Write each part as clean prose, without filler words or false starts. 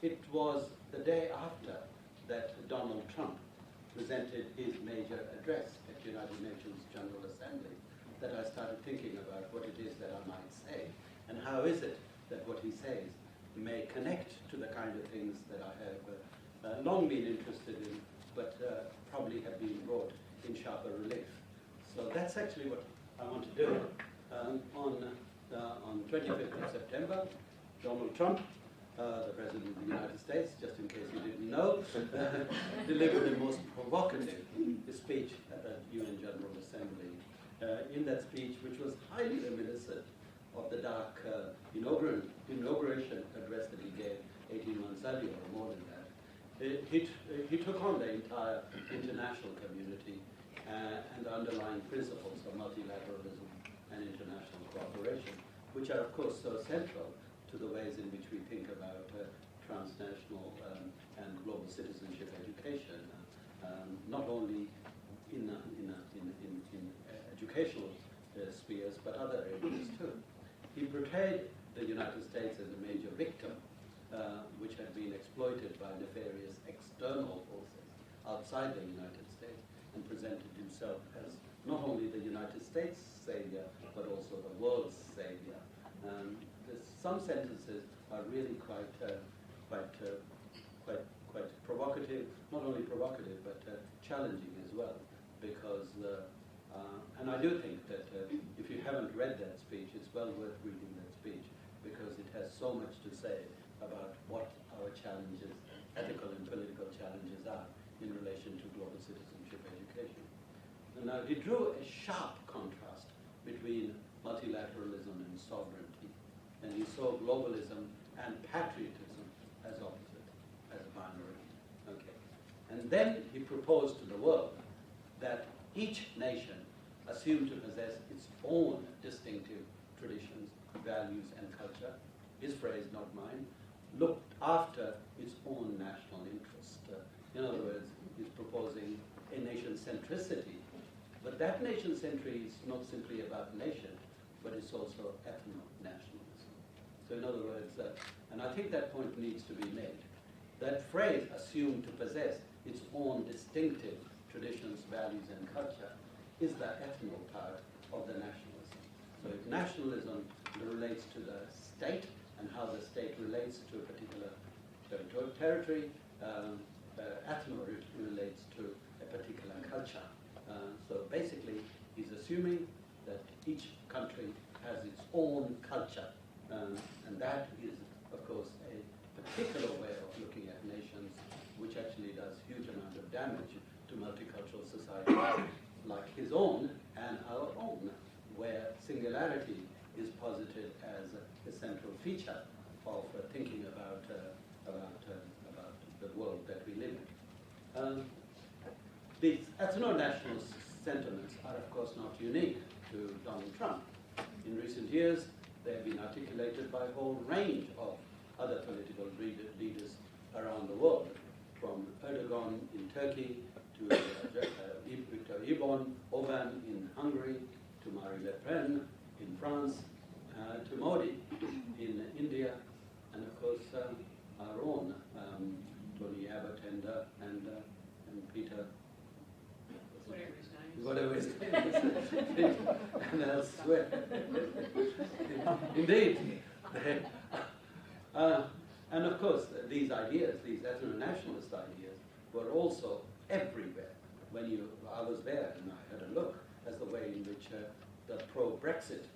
it was the day after that Donald Trump presented his major address at United Nations General Assembly that I started thinking about what it is that I might say, and how is it that what he says may connect to the kind of things that I have long been interested in, but probably have been brought in sharper relief. So that's actually what I want to do. On 25th of September, Donald Trump, the President of the United States, just in case you didn't know, delivered a most provocative speech at the UN General Assembly. In that speech, which was highly reminiscent of the dark inauguration address that he gave 18 months earlier, or more than that, he took on the entire international community and the underlying principles of multilateralism and international cooperation, which are, of course, so central to the ways in which we think about transnational and global citizenship education, not only in educational spheres, but other areas too. He portrayed the United States as a major victim, which had been exploited by nefarious external forces outside the United States, and presented himself as not only the United States savior, but also the world's savior. Some sentences are really quite provocative, not only provocative, but challenging as well, because, and I do think that if you haven't read that speech, it's well worth reading that speech, because it has so much to say about what our challenges, ethical and political challenges are in relation to global citizenship education. And now he drew a sharp contrast between multilateralism and sovereignty, and he saw globalism and patriotism as opposite, as binary. Okay. And then he proposed to the world that each nation assumed to possess its own distinctive traditions, values, and culture, his phrase, not mine, looked after its own national interest. In other words, he's proposing a nation centricity, but that nation centricity is not simply about nation, but it's also ethno-nationalism. So in other words, and I think that point needs to be made, that phrase, assumed to possess its own distinctive traditions, values, and culture, is the ethno part of the nationalism. So if nationalism relates to the state and how the state relates to a particular territory, ethno relates to a particular culture. So basically, he's assuming that each country has its own culture, and that is, of course, a particular way of looking at nations, which actually does huge amount of damage to multicultural societies like his own and our own, where singularity is posited as a central feature of thinking about the world that we live in. These ethno-national sentiments are, of course, not unique to Donald Trump. In recent years, they have been articulated by a whole range of other political leaders around the world, from Erdogan in Turkey to Viktor Orban in Hungary, to Marine Le Pen in France, to Modi in India, and of course our own Tony Abbott and Peter. Whatever his name is, and elsewhere. Indeed. And of course, these ideas, these ethno-nationalist ideas, were also everywhere. I was there and I had a look as the way in which the pro-Brexit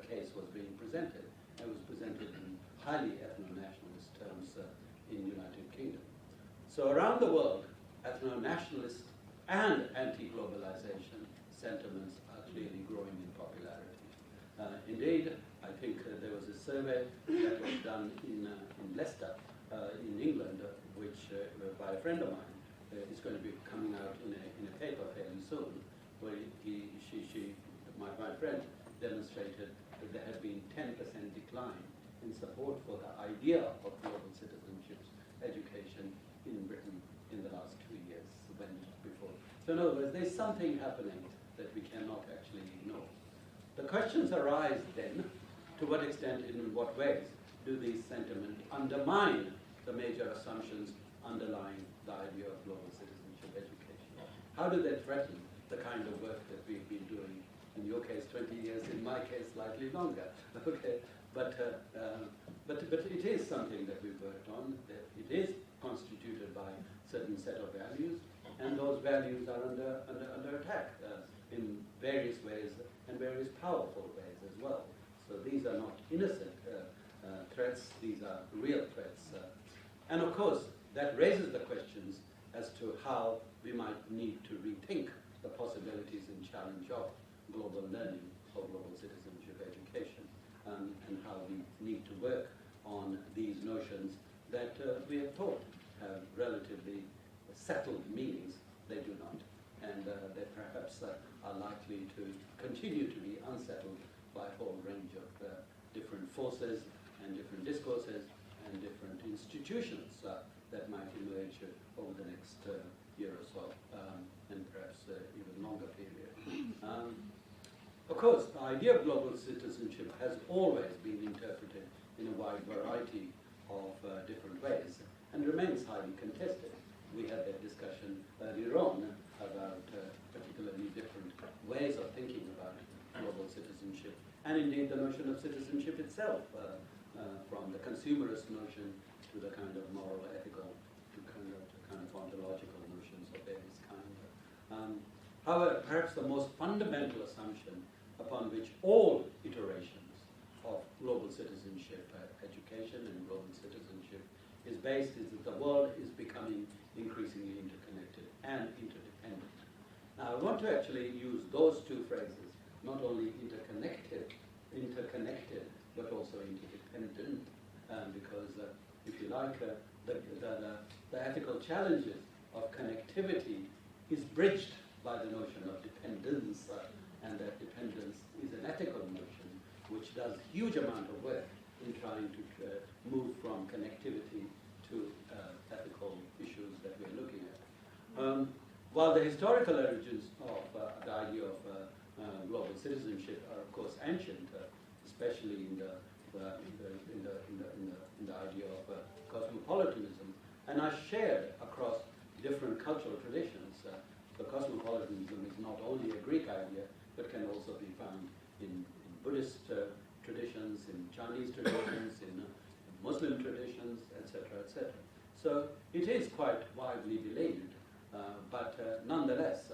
case was being presented. It was presented in highly ethno-nationalist terms in the United Kingdom. So around the world, ethno-nationalist and anti-globalization sentiments are clearly growing in popularity. Indeed, I think there was a survey that was done in Leicester, in England, which by a friend of mine is going to be coming out in a paper fairly soon, where my friend demonstrated that there had been 10% decline in support for the idea of global citizenship education in Britain in the last 2 years before. So in other words, there's something happening that we cannot actually ignore. The questions arise then, to what extent and in what ways do these sentiments undermine the major assumptions underlying the idea of global citizenship education? How do they threaten the kind of work that we've been doing? In your case, 20 years. In my case, slightly longer. Okay, but it is something that we've worked on. It is constituted by a certain set of values, and those values are under attack in various ways and various powerful ways as well. So these are not innocent threats, these are real threats. And of course, that raises the questions as to how we might need to rethink the possibilities and challenge of global learning or global citizenship education, and how we need to work on these notions that we have taught have relatively settled meanings. They do not. And they perhaps are likely to continue to be unsettled by a whole range of different forces and different discourses and different institutions that might emerge over the next year or so, and perhaps even longer period. Of course, the idea of global citizenship has always been interpreted in a wide variety of different ways and remains highly contested. We had that discussion earlier on about particularly different ways of thinking about global citizenship, and indeed the notion of citizenship itself, from the consumerist notion to the kind of moral, ethical, to kind of ontological notions of various kinds. However, perhaps the most fundamental assumption upon which all iterations of global citizenship education and global citizenship is based is that the world is becoming increasingly interconnected and interdependent. Now, I want to actually use those two phrases, not only interconnected, but also interdependent, because if you like, the ethical challenges of connectivity is bridged by the notion of dependence, and that dependence is an ethical notion which does huge amount of work in trying to move from connectivity to ethical issues that we're looking at. While the historical origins of the idea of global citizenship are of course ancient, especially in the idea of cosmopolitanism, and are shared across different cultural traditions. So cosmopolitanism is not only a Greek idea, but can also be found in Buddhist traditions, in Chinese traditions, in Muslim traditions, etc., etc. So it is quite widely believed, but nonetheless,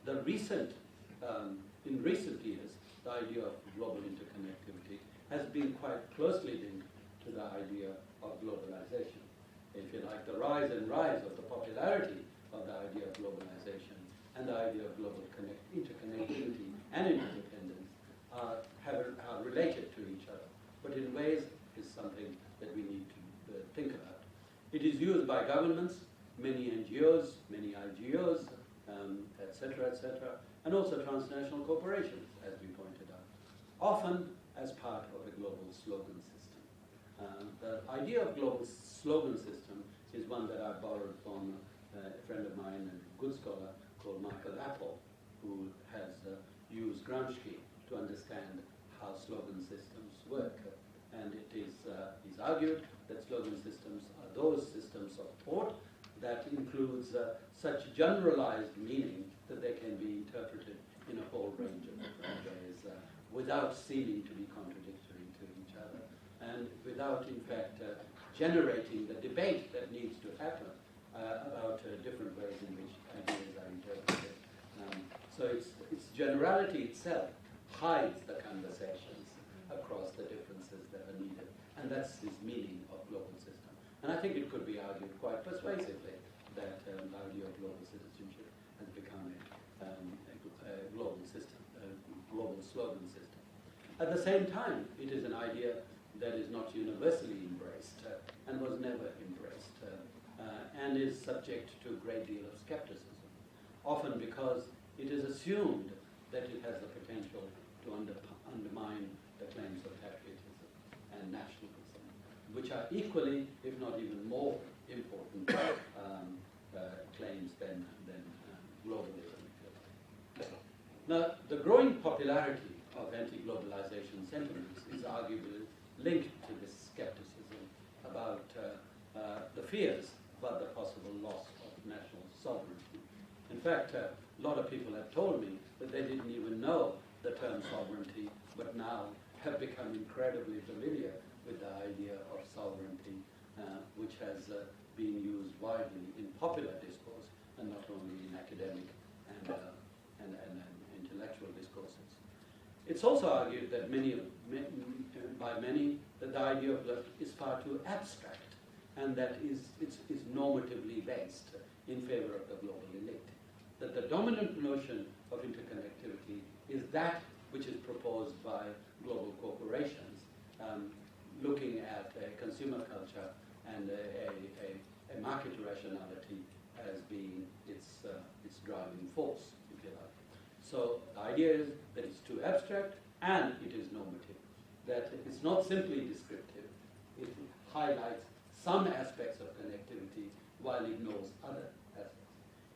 in recent years, the idea of global interconnectivity has been quite closely linked to the idea of globalization. If you like, the rise of the popularity of the idea of globalization and the idea of global interconnectivity and interdependence are related to each other, but in ways is something that we need to think about. It is used by governments, many NGOs, many IGOs, etc., and also transnational corporations, as we pointed out, often as part of a global slogan system. The idea of global slogan system is one that I borrowed from a friend of mine and a good scholar called Michael Apple, who has used Gramsci to understand how slogan systems work. And it is, he's argued that slogan systems are those systems of thought that includes such generalized meaning that they can be interpreted in a whole range of different ways without seeming to be contradictory to each other, and without, in fact, generating the debate that needs to happen about different ways in which ideas are interpreted. So its generality itself hides the conversations across the differences that are needed, and that's his meaning of global system. And I think it could be argued quite persuasively that the idea of global citizenship has become a global system, a global slogan system. At the same time, it is an idea that is not universally embraced and was never embraced, and is subject to a great deal of skepticism, often because it is assumed that it has the potential to undermine the claims of patriotism and nationalism, which are equally, if not even more important claims than globalism. Now, the growing popularity of anti-globalization sentiments is arguably linked to this skepticism about the fears about the possible loss of national sovereignty. In fact, a lot of people have told me that they didn't even know the term sovereignty, but now have become incredibly familiar with the idea of sovereignty, which has been used widely in popular discourse and not only in academic and intellectual discourses. It's also argued that by many that the idea of left is far too abstract, and that it's normatively based in favor of the global elite. That the dominant notion of interconnectivity is that which is proposed by global corporations, looking at a consumer culture and a market rationality as being its driving force, if you like. So the idea is that it's too abstract and it is normative, that it's not simply descriptive, it highlights some aspects of connectivity while ignores other aspects.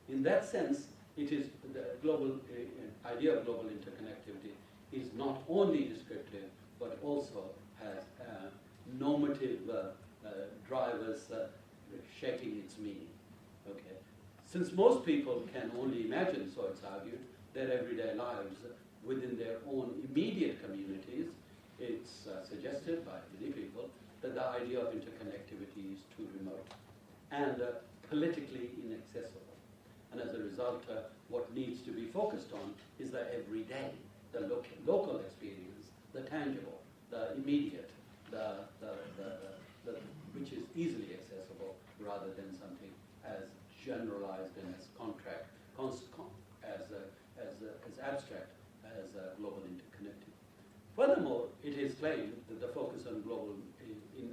In that sense, it is the global idea of global interconnectivity is not only descriptive, but also has normative drivers shaping its meaning. Okay. Since most people can only imagine, so it's argued, their everyday lives within their own immediate communities, it's suggested by many people that the idea of interconnectivity is too remote and politically inaccessible. And as a result, what needs to be focused on is the everyday, the local experience, the tangible, the immediate, which is easily accessible rather than something as generalized and as abstract as global interconnectivity. Furthermore, it is claimed that the focus on global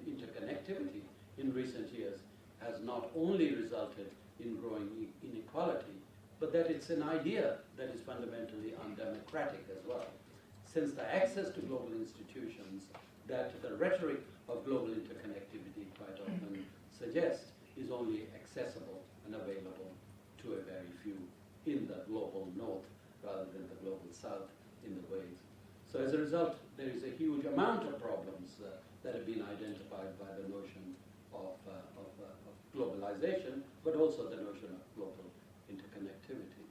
interconnectivity in recent years has not only resulted in growing inequality, but that it's an idea that is fundamentally undemocratic as well, since the access to global institutions that the rhetoric of global interconnectivity quite often suggests is only accessible and available to a very few in the global north rather than the global south in the ways. So as a result, there is a huge amount of problems that have been identified by the notion of globalization, but also the notion of global interconnectivity.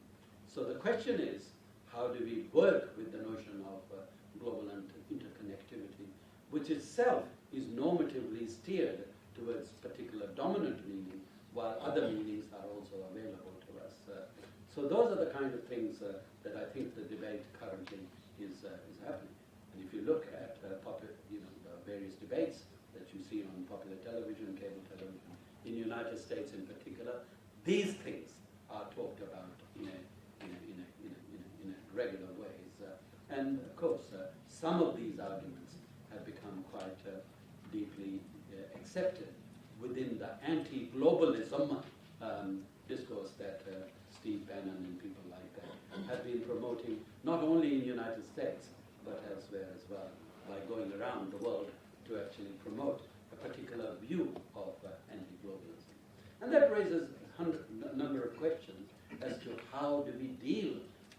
So the question is, how do we work with the notion of global interconnectivity, which itself is normatively steered towards particular dominant meaning, while other meanings are also available to us. So those are the kind of things that I think the debate currently is happening. And if you look at the various debates that you see on popular television, cable television, in the United States in particular, these things are talked about in regular ways. And of course, some of these arguments have become quite deeply accepted within the anti-globalism discourse that Steve Bannon and people like that have been promoting, not only in the United States, but elsewhere as well, by going around the world to actually promote a particular view of anti-globalism. And that raises a number of questions as to how do we deal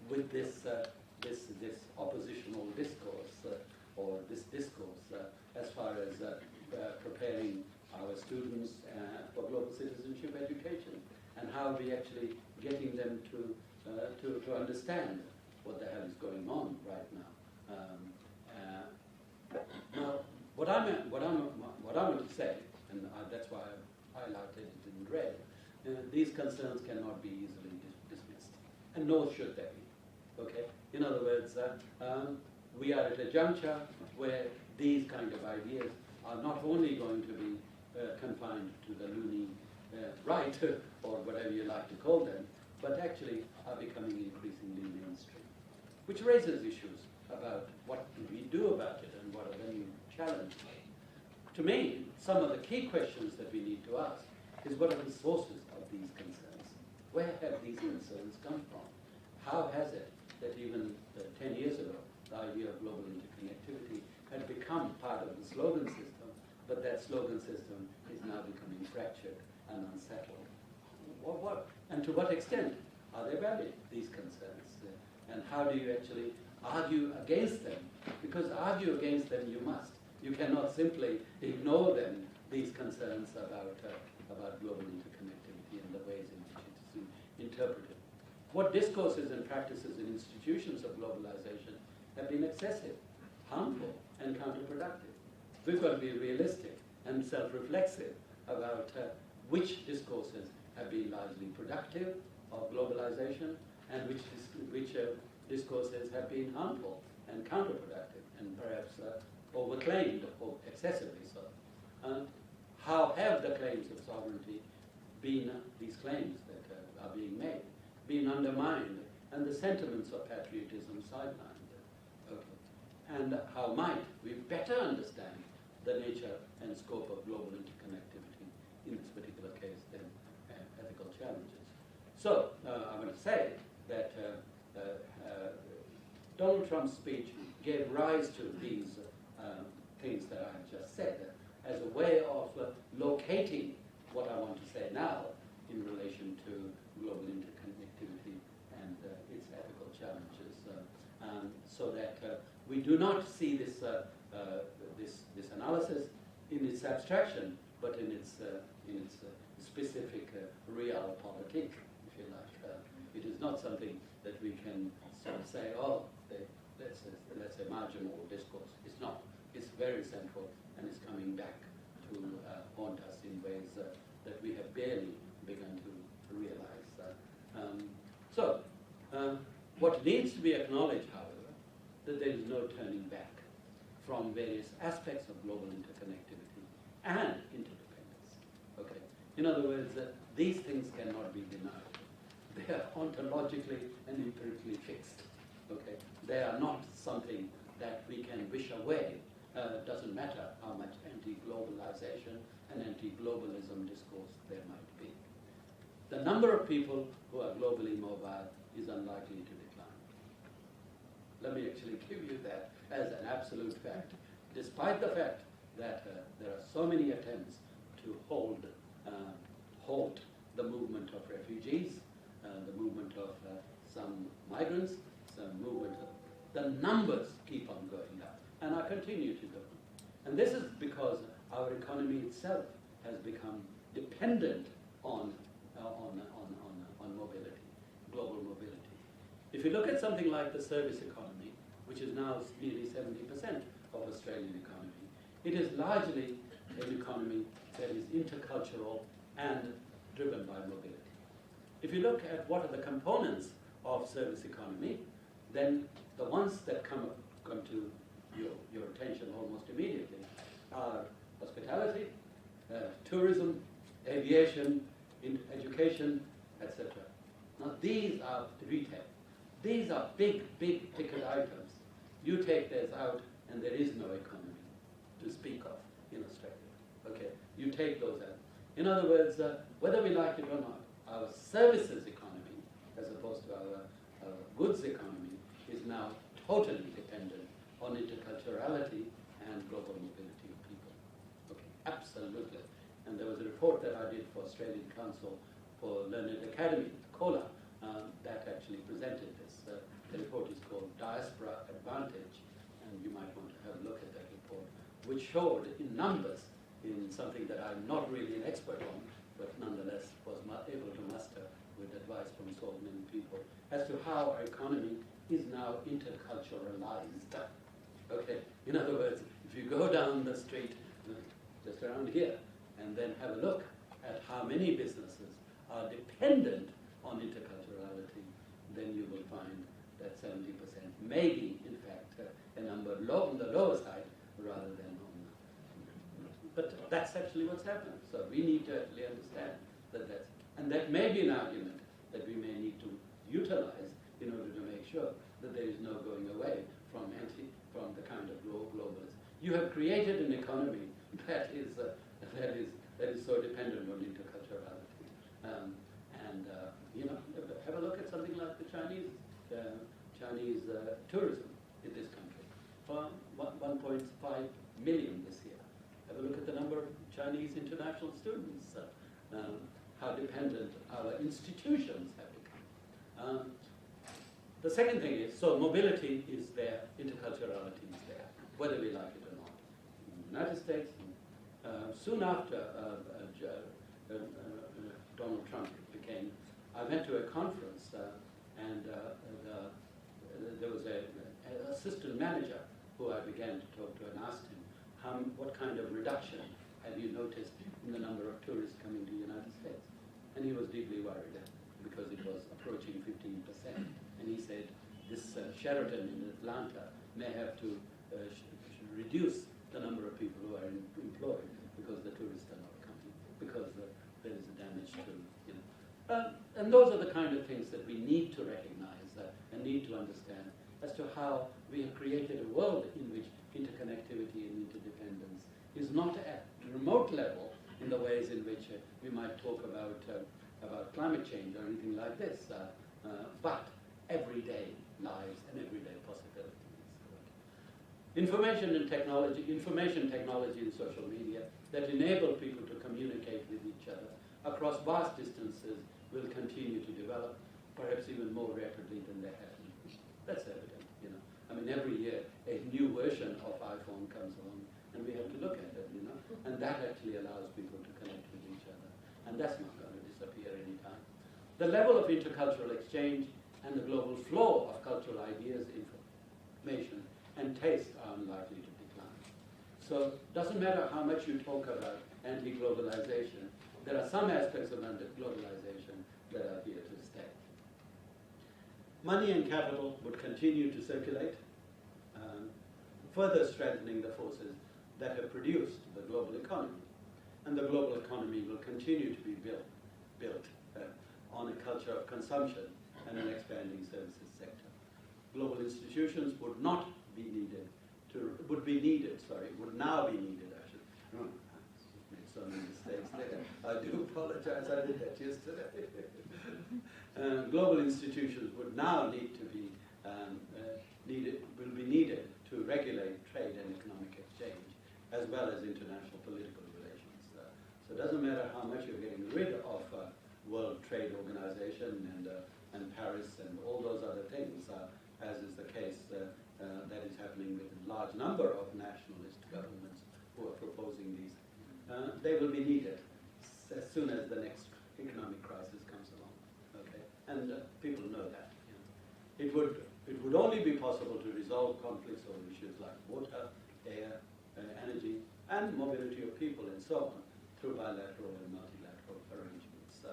with this oppositional discourse, or this discourse, as far as preparing our students for global citizenship education, and how are we actually getting them to understand what the hell is going on right now. Now, what I want to say, and that's why I highlighted it in red, these concerns cannot be easily dismissed, and nor should they be. Okay. In other words, we are at a juncture where these kind of ideas are not only going to be confined to the loony right, or whatever you like to call them, but actually are becoming increasingly mainstream, which raises issues about what do we do about it and what are the new challenges. To me, some of the key questions that we need to ask is, what are the sources of these concerns? Where have these concerns come from? How has it that even 10 years ago, the idea of global interconnectivity had become part of the slogan system, but that slogan system is now becoming fractured and unsettled? And to what extent are they valid, these concerns? And how do you actually argue against them? Because argue against them you must. You cannot simply ignore them, these concerns about about global interconnectivity and the ways in which it is interpreted. What discourses and practices in institutions of globalization have been excessive, harmful, and counterproductive. We've got to be realistic and self-reflexive about which discourses have been largely productive of globalization and which discourses have been harmful and counterproductive and perhaps overclaimed or excessively so. How have the claims of sovereignty been, these claims that are being made, been undermined and the sentiments of patriotism sidelined? Okay. And how might we better understand the nature and scope of global interconnectivity in this particular case than ethical challenges? So I want to say that Donald Trump's speech gave rise to these things that I've just said as a way of locating what I want to say now in relation to global interconnectivity and its ethical challenges, so that we do not see this this analysis in its abstraction, but in its specific realpolitik, if you like. It is not something that we can sort of say, oh, that's a marginal discourse. It's not. It's very central, and it's coming back to haunt us in ways that we have barely begun to realize. What needs to be acknowledged, however, that there is no turning back from various aspects of global interconnectivity and interdependence. Okay. In other words, these things cannot be denied. They are ontologically and empirically fixed. Okay. They are not something that we can wish away. Doesn't matter how much anti-globalization and anti-globalism discourse there might be. The number of people who are globally mobile is unlikely to decline. Let me actually give you that as an absolute fact, despite the fact that there are so many attempts to halt the movement of refugees, the movement of some migrants, some movement of, the numbers keep on going up and are continue to go. And this is because our economy itself has become dependent on mobility, global mobility. If you look at something like the service economy, which is now nearly 70% of Australian economy, it is largely an economy that is intercultural and driven by mobility. If you look at what are the components of service economy, then the ones that come to your attention almost immediately are hospitality, tourism, aviation, education, etc. Now these are retail. These are big ticket items. You take those out and there is no economy to speak of in Australia. Okay, you take those out. In other words, whether we like it or not, our services economy, as opposed to our goods economy, is now totally dependent on interculturality and global mobility of people. Okay, absolutely. And there was a report that I did for Australian Council for Learned Academy, COLA, that actually presented this. The report is called Diaspora Advantage, and you might want to have a look at that report, which showed in numbers, in something that I'm not really an expert on, but nonetheless was able to muster with advice from so many people, as to how our economy is now interculturalized. Okay, in other words, if you go down the street, just around here, and then have a look at how many businesses are dependent on interculturality, then you will find that 70%, maybe in fact a number low on the lower side rather than on the, but that's actually what's happening. So we need to actually understand that that's, and that may be an argument that we may need to utilize in order to make sure that there is no going away from the kind of globalism. You have created an economy that is so dependent on interculturality, have a look at something like the Chinese tourism in this country, 1.5 million this year. Have a look at the number of Chinese international students, how dependent our institutions have become. The second thing is, so mobility is there, interculturality is there, whether we like it or not. In the United States, soon after Donald Trump became, I went to a conference and there was an assistant manager who I began to talk to and asked him, what kind of reduction have you noticed in the number of tourists coming to the United States? And he was deeply worried because it was approaching 15%. And he said, this Sheraton in Atlanta may have to reduce the number of people who are employed because the tourists are not coming, because there is a damage to, and those are the kind of things that we need to recognize and need to understand as to how we have created a world in which interconnectivity and interdependence is not at remote level in the ways in which we might talk about climate change or anything like this, but everyday lives and everyday possibilities. Information technology and social media that enable people to communicate with each other across vast distances will continue to develop, perhaps even more rapidly than they have. That's evident, I mean, every year a new version of iPhone comes along, and we have to look at it, and that actually allows people to connect with each other, and that's not going to disappear anytime. The level of intercultural exchange and the global flow of cultural ideas, information, and taste are unlikely to decline. So it doesn't matter how much you talk about anti-globalization, there are some aspects of globalization that are here to stay. Money and capital would continue to circulate, further strengthening the forces that have produced the global economy. And the global economy will continue to be built on a culture of consumption and an expanding services sector. Global institutions would now be needed, I should. Made so many mistakes there. I do apologize, I did that yesterday. Global institutions would now need to be needed to regulate trade and economic exchange, as well as international political relations. So it doesn't matter how much you're getting rid of World Trade Organization and Paris and all those other things, as is the case that is happening with a large number of nationalist governments who are proposing these. They will be needed as soon as the next economic crisis comes along. Okay, and people know that. It would only be possible to resolve conflicts over issues like water, air, energy, and mobility of people and so on through bilateral and multilateral arrangements.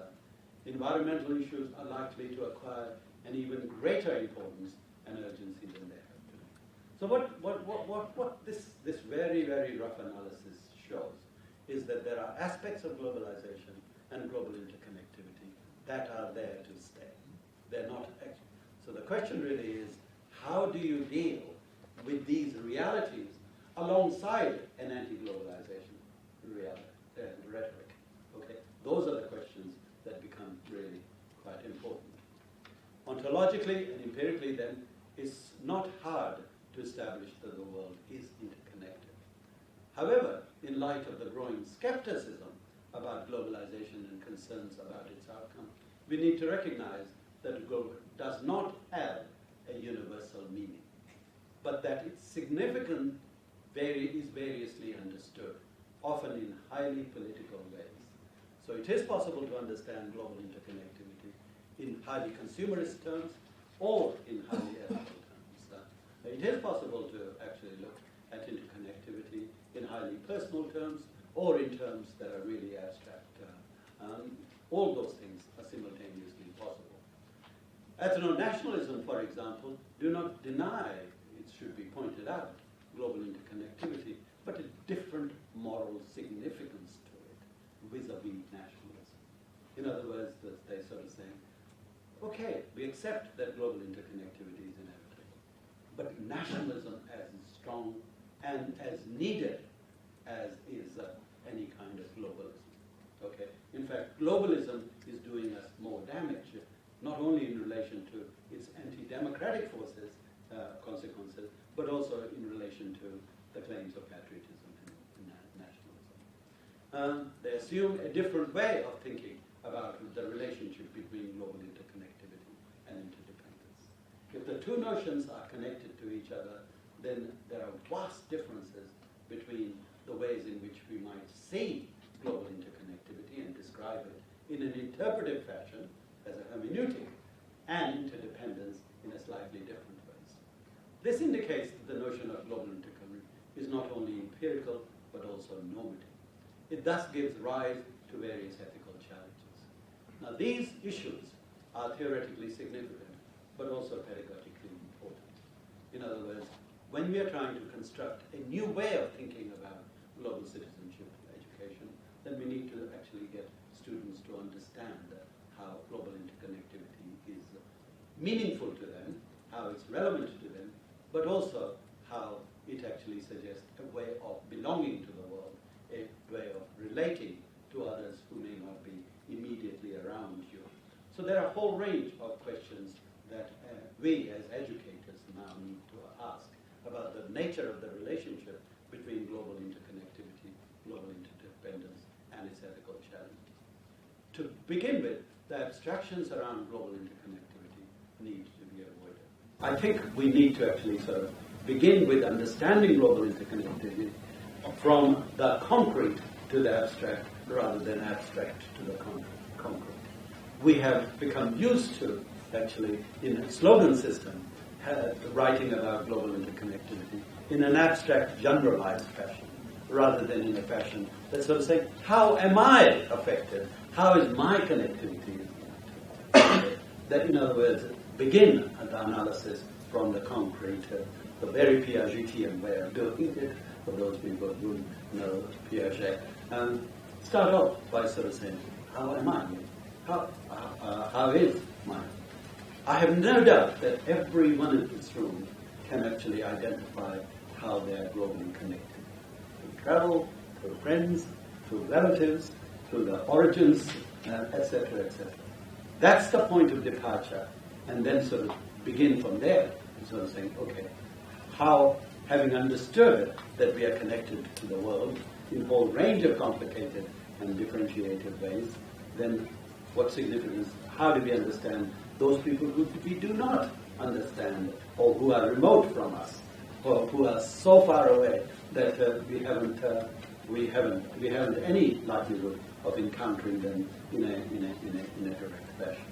Environmental issues are likely to acquire an even greater importance and urgency than they have today. So what this very, very rough analysis shows is that there are aspects of globalization and global interconnectivity that are there to stay. They're not actually. So the question really is, how do you deal with these realities alongside an anti-globalization rhetoric? Okay, those are the questions that become really quite important. Ontologically and empirically, then, it's not hard to establish that the world is interconnected. However, in light of the growing skepticism about globalization and concerns about its outcome, we need to recognize that global does not have a universal meaning, but that its significance is variously understood, often in highly political ways. So it is possible to understand global interconnectivity in highly consumerist terms or in highly ethical terms. It is possible to actually look at interconnectivity in highly personal terms or in terms that are really abstract. All those things are simultaneously possible. Ethno-nationalism, for example, do not deny, it should be pointed out, global interconnectivity, but a different moral significance to it vis-a-vis nationalism. In other words, they sort of saying, okay, we accept that global interconnectivity is inevitable, but nationalism as strong and as needed as is any kind of globalism. Okay? In fact, globalism is doing us more damage, not only in relation to its anti-democratic consequences, but also in relation to the claims of patriotism and nationalism. They assume a different way of thinking about the relationship between global interconnectivity and interdependence. If the two notions are connected to each other, then there are vast differences between the ways in which we might see global interconnectivity and describe describe it in an interpretive fashion as a hermeneutic, and interdependence in a slightly different ways. This indicates that the notion of global interconnectivity is not only empirical but also normative. It thus gives rise to various ethical challenges. Now, these issues are theoretically significant but also pedagogically important. In other words, when we are trying to construct a new way of thinking about global citizenship education, then we need to actually get students to understand how global interconnectivity is meaningful to them, how it's relevant to them, but also how it actually suggests a way of belonging to the world, a way of relating to others who may not be immediately around you. So there are a whole range of questions that we as educators now need to ask about the nature of the relationship between global interconnectivity, global interdependence, and its ethical challenges. To begin with, the abstractions around global interconnectivity need to be avoided. I think we need to actually sort of begin with understanding global interconnectivity from the concrete to the abstract rather than abstract to the concrete. We have become used to, actually, in a slogan system, writing about global interconnectivity in an abstract, generalized fashion, rather than in a fashion that's sort of saying, how am I affected? How is my connectivity affected? That, in other words, begin the analysis from the concrete, the very Piagetian way of doing it, for those people who know Piaget. Start off by sort of saying, how am I? How is mine? I have no doubt that every one in this room can actually identify how they are globally connected. Through travel, through friends, through relatives, through the origins, etc., etc. That's the point of departure, and then sort of begin from there and sort of saying, okay, how, having understood that we are connected to the world in a whole range of complicated and differentiated ways, then what significance, how do we understand those people who we do not understand, or who are remote from us, or who are so far away that we haven't any likelihood of encountering them in a direct fashion.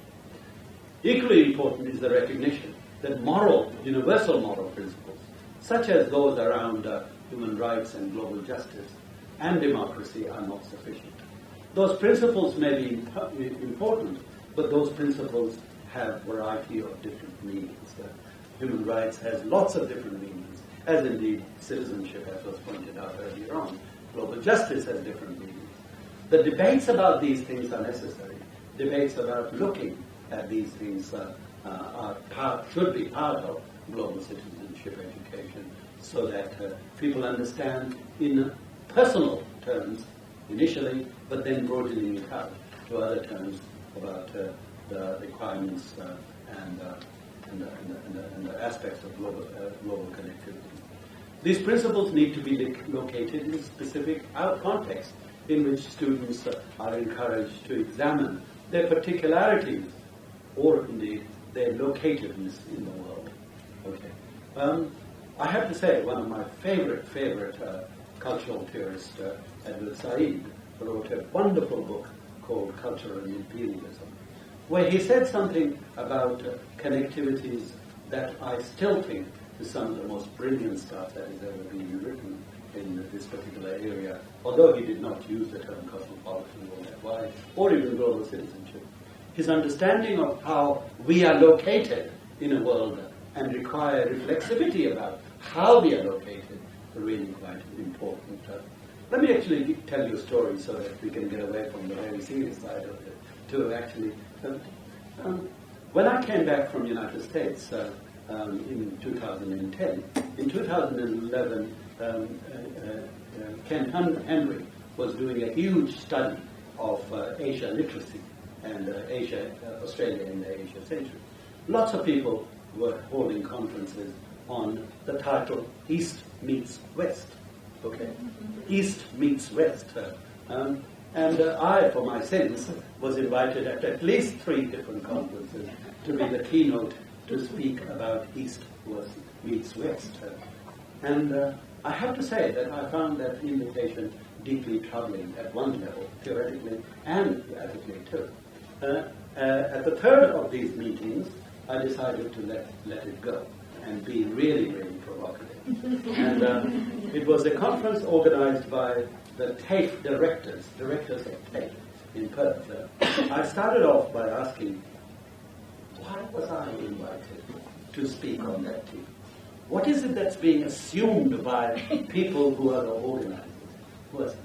Equally important is the recognition that universal moral principles, such as those around human rights and global justice and democracy, are not sufficient. Those principles may be important, but those principles have a variety of different meanings. Human rights has lots of different meanings, as indeed citizenship, as was pointed out earlier on. Global justice has different meanings. The debates about these things are necessary. Debates about looking at these things should be part of global citizenship education, so that people understand in personal terms initially, but then broadening it out to other terms about the requirements and the aspects of global connectivity. These principles need to be located in a specific context in which students are encouraged to examine their particularities, or indeed their locatedness in the world. Okay. I have to say, one of my favorite cultural theorists, Edward Said, wrote a wonderful book called Cultural Imperialism, where he said something about connectivities that I still think is some of the most brilliant stuff that has ever been written in this particular area, although he did not use the term cosmopolitan all that wide, or even global citizenship. His understanding of how we are located in a world and require reflexivity about how we are located are really quite important. Let me actually tell you a story so that we can get away from the very serious side of it to actually... when I came back from the United States in 2010, in 2011, Ken Henry was doing a huge study of Asia literacy and Australia in the Asia century. Lots of people were holding conferences on the title East Meets West. Okay? East meets West. And I, for my sins, was invited at least 3 different conferences to be the keynote to speak about East meets West. And I have to say that I found that invitation deeply troubling at one level, theoretically and practically too. At the third of these meetings, I decided to let it go and be really, really provocative. And it was a conference organized by the TAFE directors of TAFE in Perth. I started off by asking, why was I invited to speak on that team? What is it that's being assumed by people who are the organizers? Was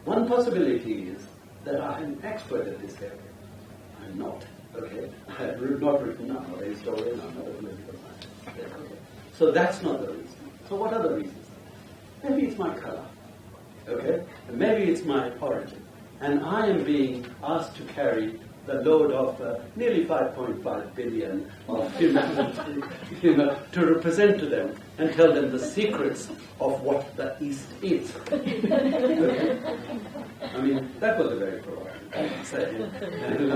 one possibility is that I'm an expert at this area. I'm not. Okay, I have not written. I'm not a historian. I'm not a political scientist. Okay. So that's not the reason. So what are the reasons? Maybe it's my color. Okay, and maybe it's my origin, and I am being asked to carry the load of nearly 5.5 billion of humanity, to represent to them and tell them the secrets of what the East is. Okay. I mean, that was a very provocative thing to say,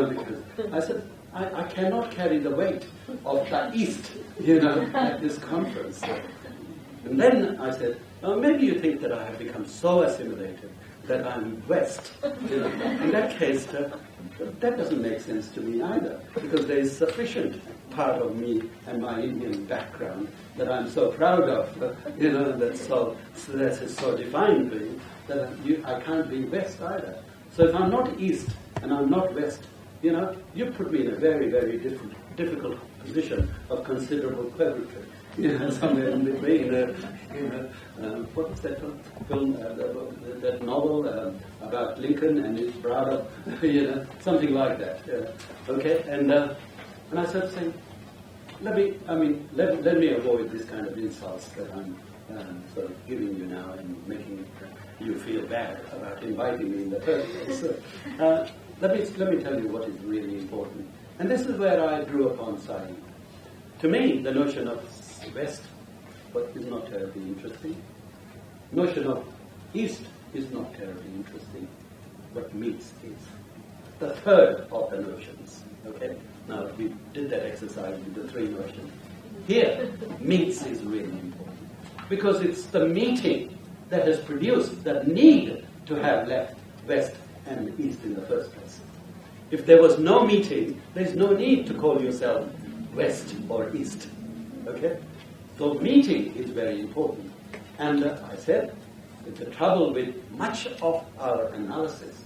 because I said, I cannot carry the weight of the East, at this conference. And then I said, well, maybe you think that I have become so assimilated that I'm West. In that case, that doesn't make sense to me either, because there is sufficient part of me and my Indian background that I'm so proud of, that's so defined me, that I can't be West either. So if I'm not East and I'm not West, you put me in a very, very difficult position of considerable purgatory. Somewhere in between. What was that film? That novel about Lincoln and his brother. Something like that. Okay, and I started saying, let me avoid this kind of insults that I'm sort of giving you now and making you feel bad about inviting me in the first place. Let me tell you what is really important. And this is where I drew upon science. To me, the notion of West is not terribly interesting. Notion of East is not terribly interesting. What meets is the third of the notions. Okay? Now, we did that exercise with the three notions. Here, meets is really important. Because it's the meeting that has produced the need to have left West and East in the first place. If there was no meeting, there's no need to call yourself West or East. Okay? So meeting is very important. And I said, the trouble with much of our analysis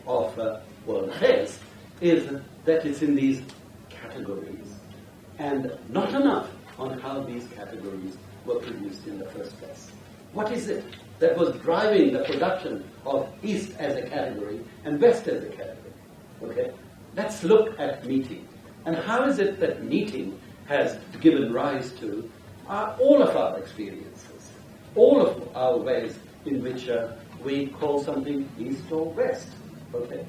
of world affairs is that it's in these categories, and not enough on how these categories were produced in the first place. What is it that was driving the production of East as a category and West as a category? Okay? Let's look at meeting. And how is it that meeting has given rise to all of our experiences, all of our ways in which we call something East or West. Okay,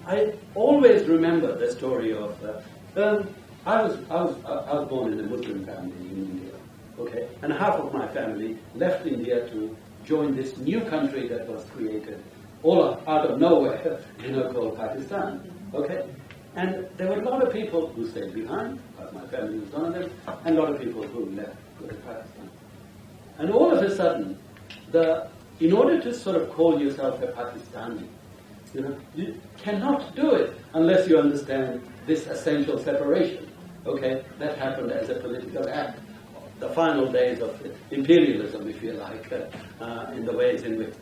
I always remember the story of I was born in a Muslim family in India. Okay, and half of my family left India to join this new country that was created all out of nowhere, called Pakistan. Okay, and there were a lot of people who stayed behind. My family was one of them, and a lot of people who left to Pakistan. And all of a sudden, in order to sort of call yourself a Pakistani, you cannot do it unless you understand this essential separation. Okay, that happened as a political act. The final days of imperialism, if you like, in the ways in which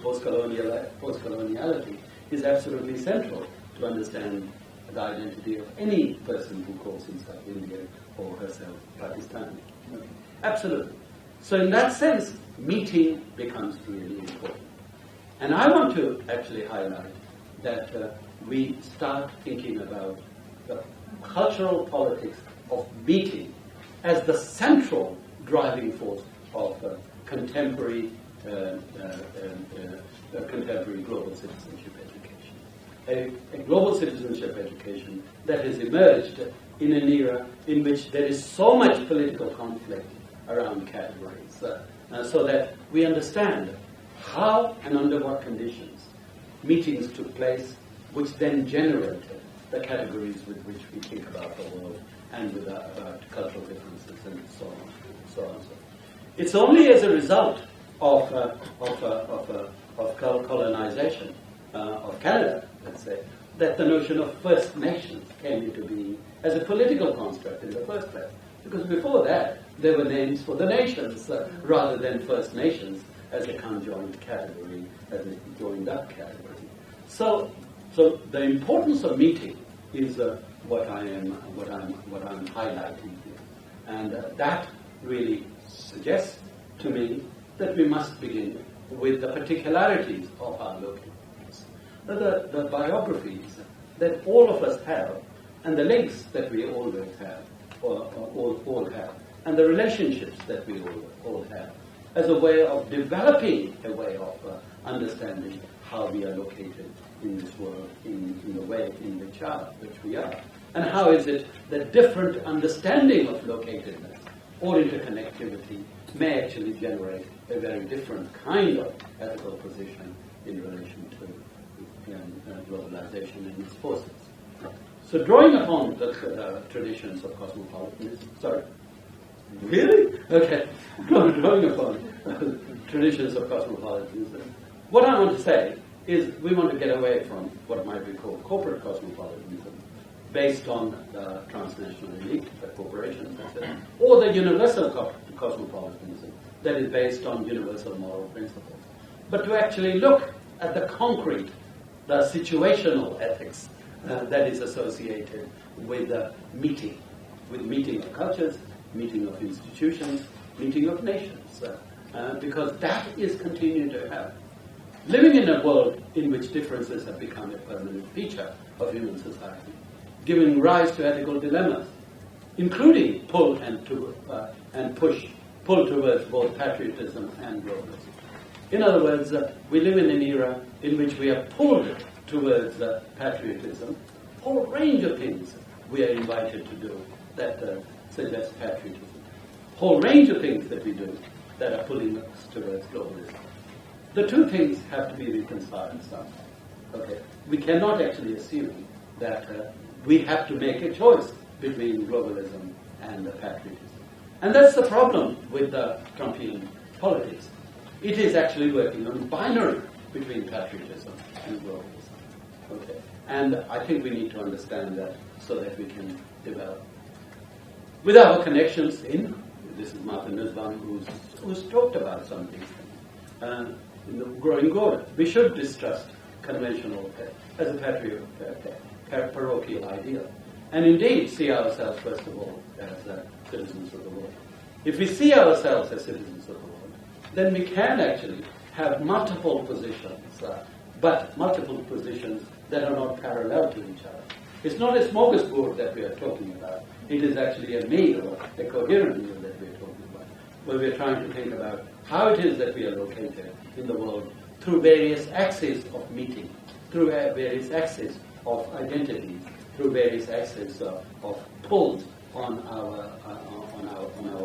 post-coloniality is absolutely central to understand the identity of any person who calls himself Indian or herself Pakistani. Okay. Absolutely. So in that sense, meeting becomes really important. And I want to actually highlight that we start thinking about the cultural politics of meeting as the central driving force of contemporary global citizenship education. A global citizenship education that has emerged in an era in which there is so much political conflict around categories, so that we understand how and under what conditions meetings took place, which then generated the categories with which we think about the world and about cultural differences and so on and so on. It's only as a result of colonization of Canada, let's say, that the notion of First Nations came into being as a political construct in the first place. Because before that, there were names for the nations rather than First Nations as a conjoined category, as a joined-up category. So the importance of meeting is what I'm highlighting here, and that really suggests to me that we must begin with the particularities of our localities, the biographies that all of us have, and the links that we always have, or all have, and the relationships that we all have, as a way of developing a way of understanding how we are located in this world, in the way in which we are. And how is it that different understanding of locatedness or interconnectivity may actually generate a very different kind of ethical position in relation to globalization and its forces. So drawing upon the traditions of cosmopolitanism, sorry? Really? Okay. Drawing upon traditions of cosmopolitanism, what I want to say is we want to get away from what might be called corporate cosmopolitanism, based on the transnational elite, the corporations, etc., or the universal cosmopolitanism that is based on universal moral principles. But to actually look at the concrete, the situational ethics that is associated with the meeting of cultures, meeting of institutions, meeting of nations, because that is continuing to happen. Living in a world in which differences have become a permanent feature of human society, giving rise to ethical dilemmas, including pull towards both patriotism and globalism. In other words, we live in an era in which we are pulled towards patriotism, a whole range of things we are invited to do that suggest patriotism, a whole range of things that we do that are pulling us towards globalism. The two things have to be reconciled somehow. Okay, we cannot actually assume that we have to make a choice between globalism and patriotism. And that's the problem with the Trumpian politics. It is actually working on binary between patriotism and globalism. Okay, and I think we need to understand that so that we can develop. With our connections in, this is Martin Nussbaum who's talked about some of these things. In the growing good, we should distrust conventional as a parochial ideal, and indeed see ourselves first of all as citizens of the world. If we see ourselves as citizens of the world, then we can actually have multiple positions, but multiple positions that are not parallel to each other. It's not a smorgasbord that we are talking about. It is actually a meal, a coherent meal that we are talking about, where we are trying to think about how it is that we are located in the world through various axes of meeting, through various axes of identity, through various axes of pulls on our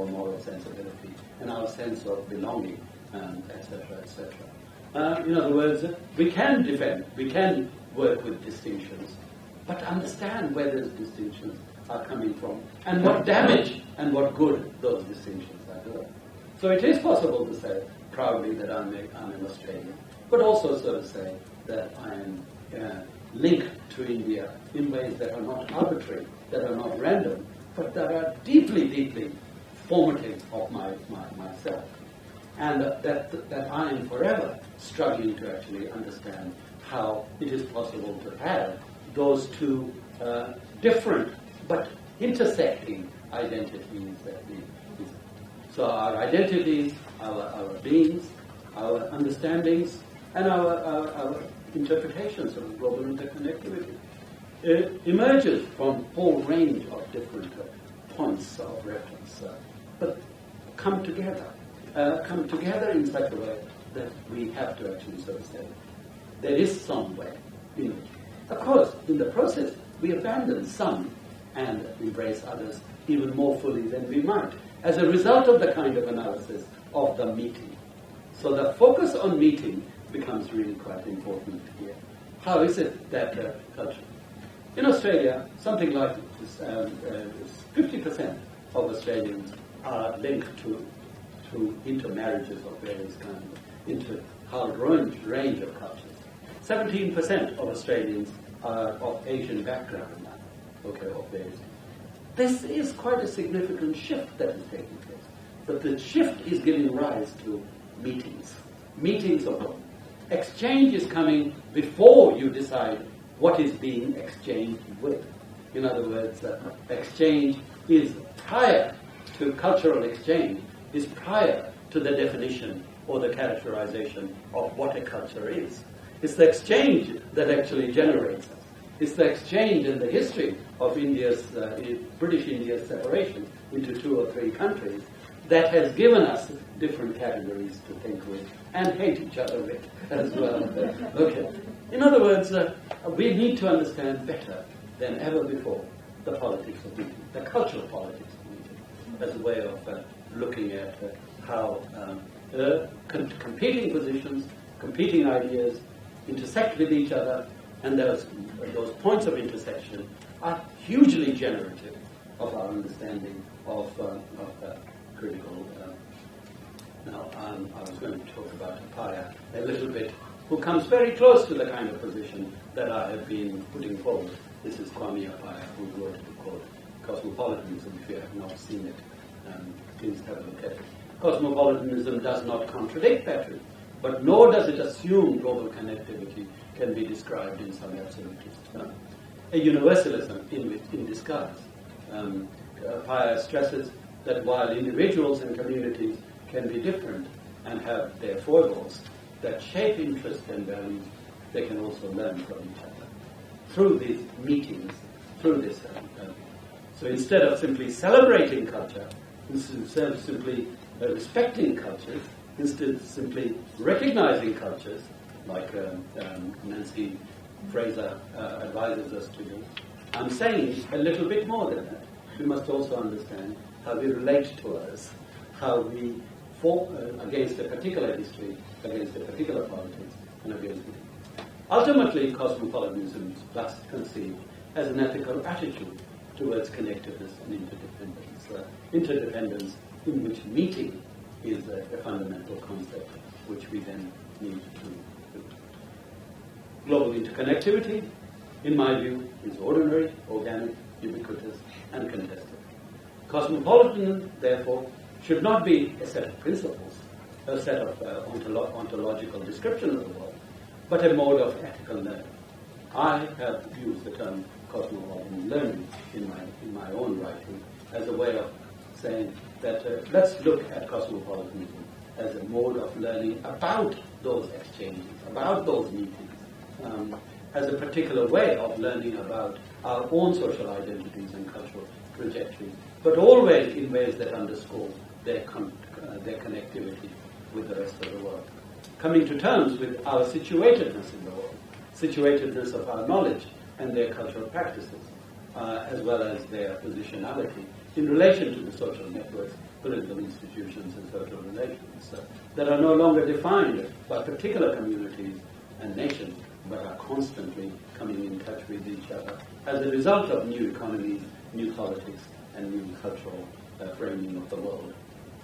moral sensibility and our sense of belonging, etc., etc. In other words, we can defend, we can work with distinctions, but understand where those distinctions are coming from and what damage and what good those distinctions are doing. So it is possible to say proudly that I'm an Australian, but also sort of say that I am linked to India in ways that are not arbitrary, that are not random, but that are deeply, deeply formative of myself. And that I am forever struggling to actually understand how it is possible to have those two different but intersecting identities that we. So our identities, our beings, our understandings, and our interpretations of global interconnectivity emerges from a whole range of different points of reference, but come together in such a way that we have to actually sort of say there is some way in which. Of course, in the process, we abandon some and embrace others even more fully than we might, as a result of the kind of analysis of the meeting. So the focus on meeting becomes really quite important here. How is it that culture? In Australia, something like 50% of Australians are linked to intermarriages of various kinds, into a whole range of cultures. 17% of Australians are of Asian background now, okay, of various. This is quite a significant shift that is taking place. But the shift is giving rise to meetings of exchange is coming before you decide what is being exchanged with. In other words, exchange is prior to cultural exchange, is prior to the definition or the characterization of what a culture is. It's the exchange that actually generates us. It's the exchange in the history of India's, British India's separation into 2 or 3 countries that has given us different categories to think with and hate each other with as well. Okay. In other words, we need to understand better than ever before the politics of meeting, the cultural politics of meeting, as a way of looking at how competing positions, competing ideas intersect with each other, and those points of intersection are hugely generative of our understanding of critical. Now, I was going to talk about Paya a little bit, who comes very close to the kind of position that I have been putting forward. This is Kwame Paya, who wrote a book called Cosmopolitanism. If you have not seen it, please have a look at it. Cosmopolitanism does not contradict that, but nor does it assume global connectivity can be described in some absolutist term. A universalism in disguise. Paya stresses that while individuals and communities can be different and have their foibles that shape interest and values, they can also learn from each other through these meetings, through this. So instead of simply celebrating culture, instead of simply respecting cultures, instead of simply recognizing cultures, like Nancy Fraser advises us to do, I'm saying a little bit more than that. We must also understand how we relate to others, how we fought against a particular history, against a particular politics, and against it. Ultimately, cosmopolitanism is best conceived as an ethical attitude towards connectedness and interdependence. Interdependence in which meeting is a fundamental concept which we then need to do. Global interconnectivity, in my view, is ordinary, organic, ubiquitous, and contested. Cosmopolitanism, therefore, should not be a set of principles, a set of ontological description of the world, but a mode of ethical learning. I have used the term cosmopolitan learning in my own writing as a way of saying that let's look at cosmopolitanism as a mode of learning about those exchanges, about those meetings, as a particular way of learning about our own social identities and cultural trajectories, but always in ways that underscore their connectivity with the rest of the world. Coming to terms with our situatedness in the world, situatedness of our knowledge and their cultural practices, as well as their positionality in relation to the social networks, political institutions, and social relations that are no longer defined by particular communities and nations, but are constantly coming in touch with each other as a result of new economies, new politics, and new cultural framing of the world.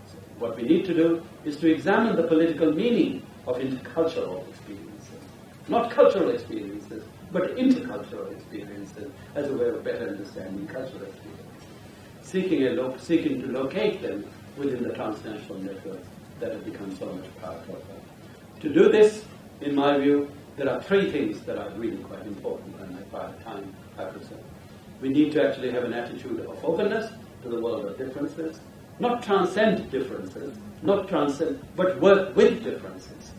So what we need to do is to examine the political meaning of intercultural experiences, not cultural experiences, but intercultural experiences as a way of better understanding cultural experiences, seeking to locate them within the transnational networks that have become so much part of them. To do this, in my view, there are 3 things that are really quite important, and by the time I present. We need to actually have an attitude of openness to the world of differences, not transcend differences, but work with differences.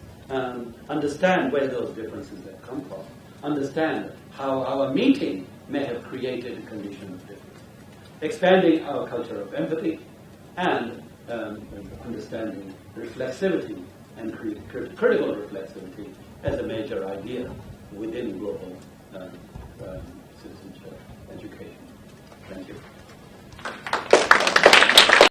Understand where those differences have come from. Understand how our meeting may have created a condition of difference. Expanding our culture of empathy and understanding reflexivity and critical reflexivity as a major idea within global citizenship education. Thank you.